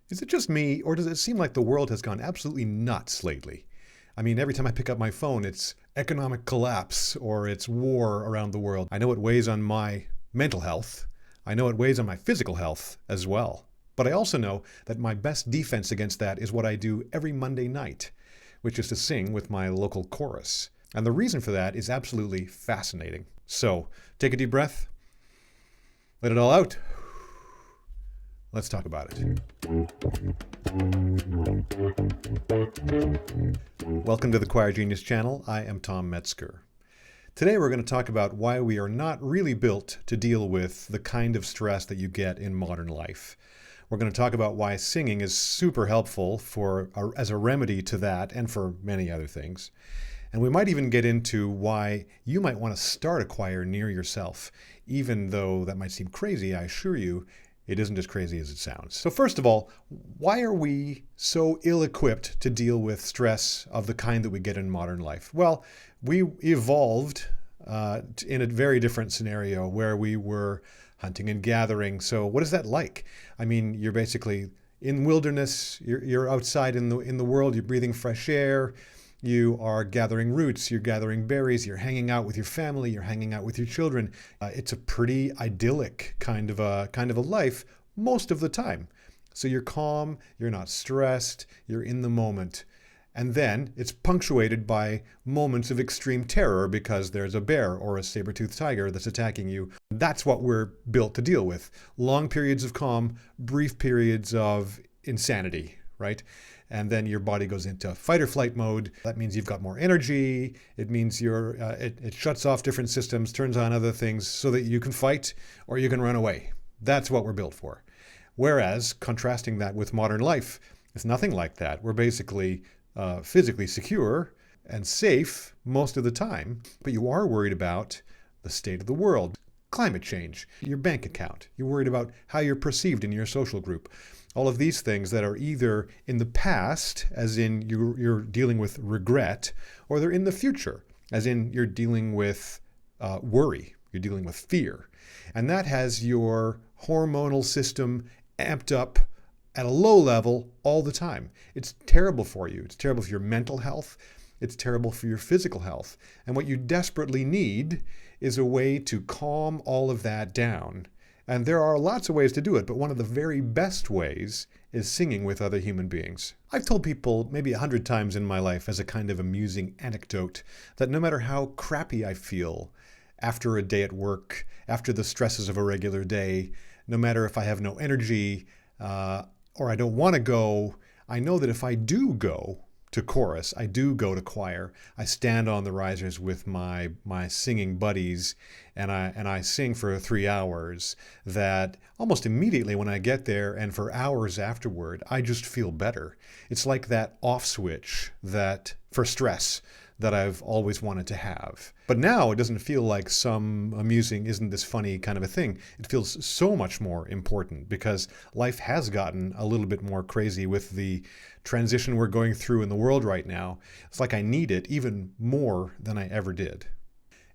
Is it just me, or does it seem like the world has gone absolutely nuts lately? I mean, every time I pick up my phone, it's economic collapse or it's war around the world. I know it weighs on my mental health. I know it weighs on my physical health as well. But I also know that my best defense against that is what I do every Monday night, which is to sing with my local chorus. And the reason for that is absolutely fascinating. So take a deep breath, let it all out. Let's talk about it. Welcome to the Choir Genius channel. I am Tom Metzger. Today we're going to talk about why we are not really built to deal with the kind of stress that you get in modern life. We're going to talk about why singing is super helpful as a remedy to that and for many other things. And we might even get into why you might want to start a choir near yourself, even though that might seem crazy. I assure you, it isn't as crazy as it sounds. So first of all, why are we so ill-equipped to deal with stress of the kind that we get in modern life? Well, we evolved in a very different scenario where we were hunting and gathering. So what is that like? I mean, you're basically in wilderness, you're outside in the world, you're breathing fresh air, you are gathering roots, you're gathering berries, you're hanging out with your family, you're hanging out with your children. It's a pretty idyllic kind of a life most of the time. So you're calm, you're not stressed, you're in the moment. And then it's punctuated by moments of extreme terror because there's a bear or a saber-tooth tiger that's attacking you. That's what we're built to deal with. Long periods of calm, brief periods of insanity, right? And then your body goes into fight or flight mode. That means you've got more energy. It means it shuts off different systems, turns on other things so that you can fight or you can run away. That's what we're built for. Whereas contrasting that with modern life, it's nothing like that. We're basically physically secure and safe most of the time, but you are worried about the state of the world, climate change, your bank account. You're worried about how you're perceived in your social group. All of these things that are either in the past, as in you're dealing with regret, or they're in the future, as in you're dealing with worry, you're dealing with fear. And that has your hormonal system amped up at a low level all the time. It's terrible for you. It's terrible for your mental health. It's terrible for your physical health. And what you desperately need is a way to calm all of that down. And there are lots of ways to do it, but one of the very best ways is singing with other human beings. I've told people maybe 100 times in my life as a kind of amusing anecdote that no matter how crappy I feel after a day at work, after the stresses of a regular day, no matter if I have no energy or I don't want to go, I know that if I do go to chorus, I do go to choir, I stand on the risers with my singing buddies and I sing for 3 hours, that almost immediately when I get there and for hours afterward, I just feel better. It's like that off switch that for stress that I've always wanted to have. But now it doesn't feel like some amusing, isn't this funny kind of a thing. It feels so much more important because life has gotten a little bit more crazy with the transition we're going through in the world right now. It's like I need it even more than I ever did.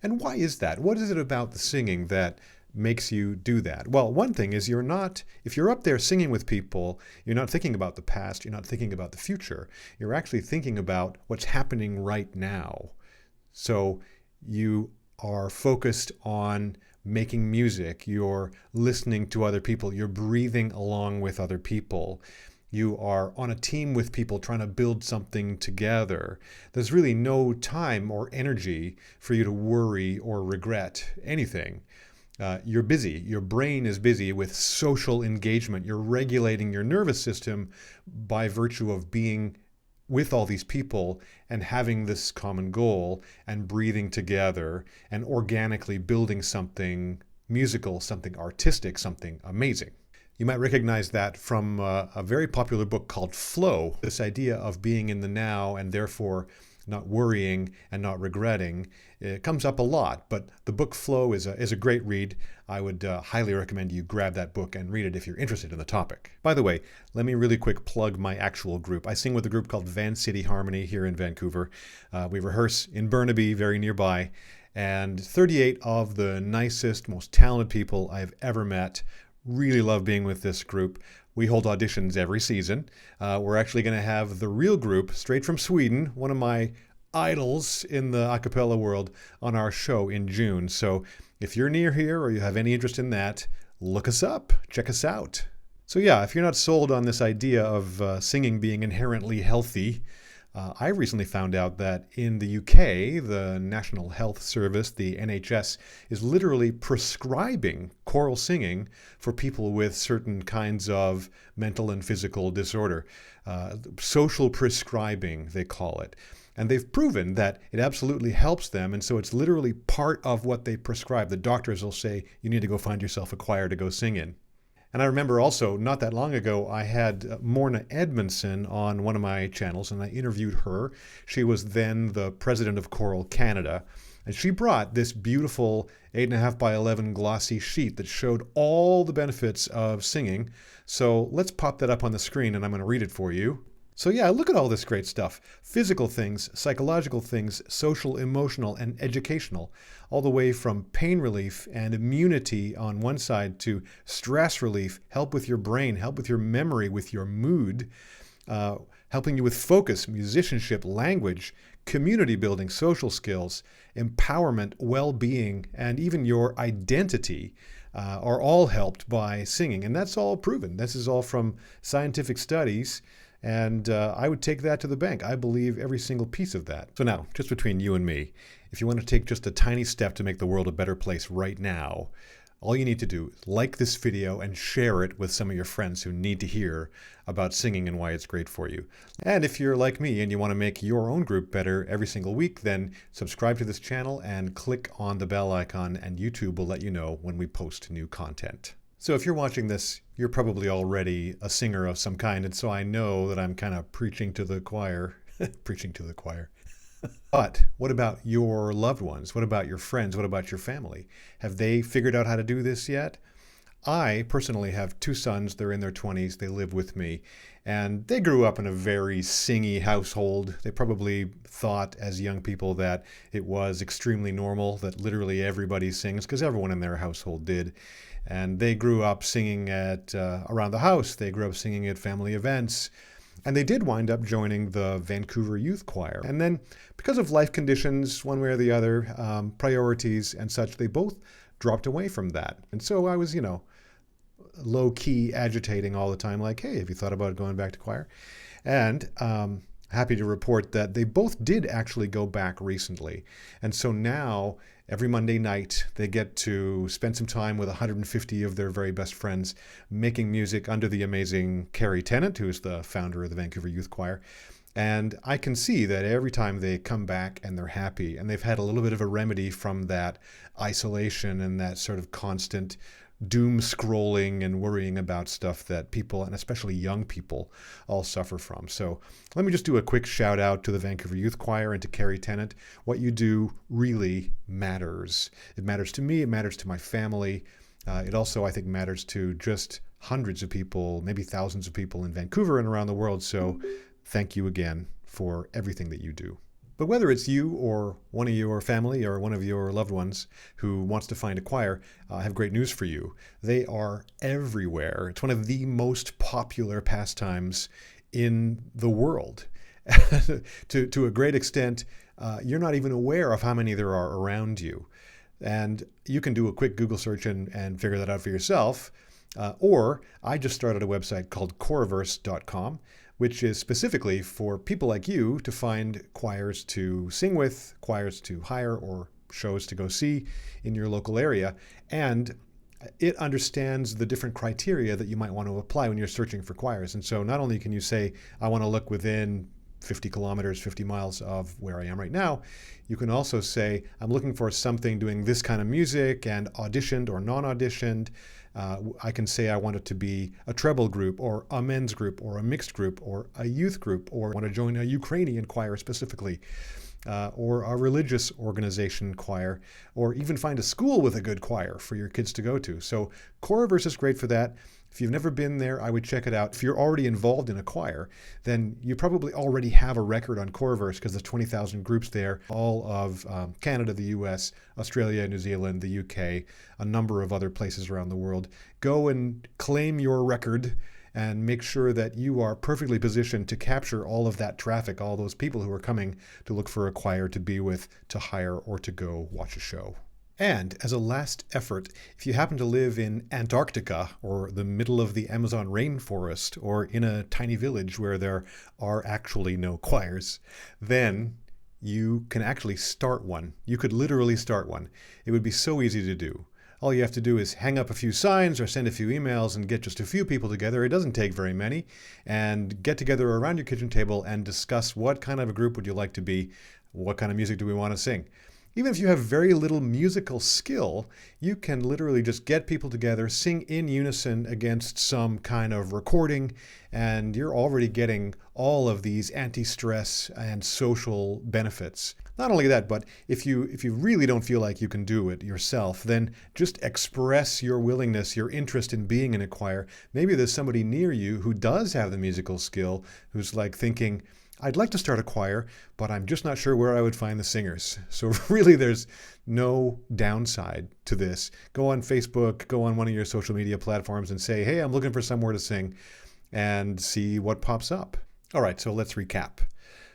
And why is that? What is it about the singing that makes you do that? Well, one thing is if you're up there singing with people, you're not thinking about the past, you're not thinking about the future. You're actually thinking about what's happening right now. So you are focused on making music, you're listening to other people, you're breathing along with other people. You are on a team with people trying to build something together. There's really no time or energy for you to worry or regret anything. You're busy. Your brain is busy with social engagement. You're regulating your nervous system by virtue of being with all these people and having this common goal and breathing together and organically building something musical, something artistic, something amazing. You might recognize that from a very popular book called Flow, this idea of being in the now and therefore not worrying and not regretting. It comes up a lot, but the book Flow is a great read. I would highly recommend you grab that book and read it if you're interested in the topic. By the way, let me really quick plug my actual group. I sing with a group called Van City Harmony here in Vancouver. We rehearse in Burnaby, very nearby, and 38 of the nicest, most talented people I've ever met. Really love being with this group. We hold auditions every season. We're actually going to have the real group, straight from Sweden, one of my idols in the a cappella world, on our show in June. So if you're near here or you have any interest in that, look us up, check us out. So yeah, if you're not sold on this idea of singing being inherently healthy, I recently found out that in the UK, the National Health Service, the NHS, is literally prescribing choral singing for people with certain kinds of mental and physical disorder. Social prescribing, they call it. And they've proven that it absolutely helps them, and so it's literally part of what they prescribe. The doctors will say, you need to go find yourself a choir to go sing in. And I remember also, not that long ago, I had Morna Edmondson on one of my channels, and I interviewed her. She was then the president of Choral Canada, and she brought this beautiful 8.5 by 11 glossy sheet that showed all the benefits of singing. So let's pop that up on the screen, and I'm going to read it for you. So yeah, look at all this great stuff. Physical things, psychological things, social, emotional, and educational. All the way from pain relief and immunity on one side to stress relief, help with your brain, help with your memory, with your mood, helping you with focus, musicianship, language, community building, social skills, empowerment, well-being, and even your identity are all helped by singing. And that's all proven. This is all from scientific studies. And I would take that to the bank. I believe every single piece of that. So now, just between you and me, if you want to take just a tiny step to make the world a better place right now, all you need to do is like this video and share it with some of your friends who need to hear about singing and why it's great for you. And if you're like me and you want to make your own group better every single week, then subscribe to this channel and click on the bell icon, and YouTube will let you know when we post new content. So if you're watching this, you're probably already a singer of some kind, and so I know that I'm kind of preaching to the choir. Preaching to the choir. But what about your loved ones? What about your friends? What about your family? Have they figured out how to do this yet? I personally have 2 sons. They're in their 20s. They live with me. And they grew up in a very singy household. They probably thought as young people that it was extremely normal, that literally everybody sings, because everyone in their household did. And they grew up singing at around the house. They grew up singing at family events. And they did wind up joining the Vancouver Youth Choir. And then, because of life conditions, one way or the other, priorities and such, they both dropped away from that. And so I was, low-key agitating all the time, like, hey, have you thought about going back to choir? And happy to report that they both did actually go back recently. And so now, every Monday night, they get to spend some time with 150 of their very best friends making music under the amazing Carrie Tennant, who is the founder of the Vancouver Youth Choir. And I can see that every time they come back and they're happy, and they've had a little bit of a remedy from that isolation and that sort of constant doom scrolling and worrying about stuff that people, and especially young people, all suffer from. So let me just do a quick shout out to the Vancouver Youth Choir and to Carrie Tennant. What you do really matters. It matters to me. It matters to my family. It also, I think, matters to just hundreds of people, maybe thousands of people in Vancouver and around the world. So thank you again for everything that you do. But whether it's you or one of your family or one of your loved ones who wants to find a choir, I have great news for you. They are everywhere. It's one of the most popular pastimes in the world. To a great extent, you're not even aware of how many there are around you. And you can do a quick Google search and figure that out for yourself. Or I just started a website called choraverse.com, which is specifically for people like you to find choirs to sing with, choirs to hire, or shows to go see in your local area. And it understands the different criteria that you might want to apply when you're searching for choirs. And so not only can you say, I want to look within 50 kilometers, 50 miles of where I am right now, you can also say, I'm looking for something doing this kind of music and auditioned or non-auditioned. I can say I want it to be a treble group or a men's group or a mixed group or a youth group, or want to join a Ukrainian choir specifically, or a religious organization choir, or even find a school with a good choir for your kids to go to. So Choraverse is great for that. If you've never been there, I would check it out. If you're already involved in a choir, then you probably already have a record on Choraverse, because there's 20,000 groups there, all of Canada, the US, Australia, New Zealand, the UK, a number of other places around the world. Go and claim your record and make sure that you are perfectly positioned to capture all of that traffic, all those people who are coming to look for a choir to be with, to hire, or to go watch a show. And as a last effort, if you happen to live in Antarctica or the middle of the Amazon rainforest or in a tiny village where there are actually no choirs, then you can actually start one. You could literally start one. It would be so easy to do. All you have to do is hang up a few signs or send a few emails and get just a few people together. It doesn't take very many. And get together around your kitchen table and discuss what kind of a group would you like to be? What kind of music do we want to sing? Even if you have very little musical skill, you can literally just get people together, sing in unison against some kind of recording, and you're already getting all of these anti-stress and social benefits. Not only that, but if you really don't feel like you can do it yourself, then just express your willingness, your interest in being in a choir. Maybe there's somebody near you who does have the musical skill, who's like thinking, I'd like to start a choir, but I'm just not sure where I would find the singers. So really there's no downside to this. Go on Facebook, go on one of your social media platforms and say, hey, I'm looking for somewhere to sing, and see what pops up. All right, so let's recap.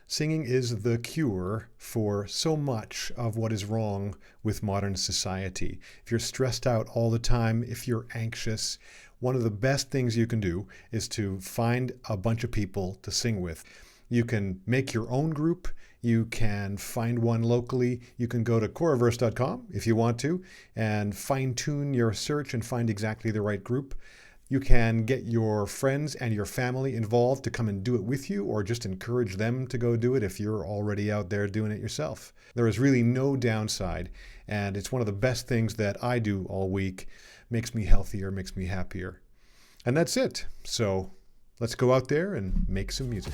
Singing is the cure for so much of what is wrong with modern society. If you're stressed out all the time, if you're anxious, one of the best things you can do is to find a bunch of people to sing with. You can make your own group. You can find one locally. You can go to choraverse.com if you want to and fine-tune your search and find exactly the right group. You can get your friends and your family involved to come and do it with you, or just encourage them to go do it if you're already out there doing it yourself. There is really no downside, and it's one of the best things that I do all week. Makes me healthier, makes me happier. And that's it. So let's go out there and make some music.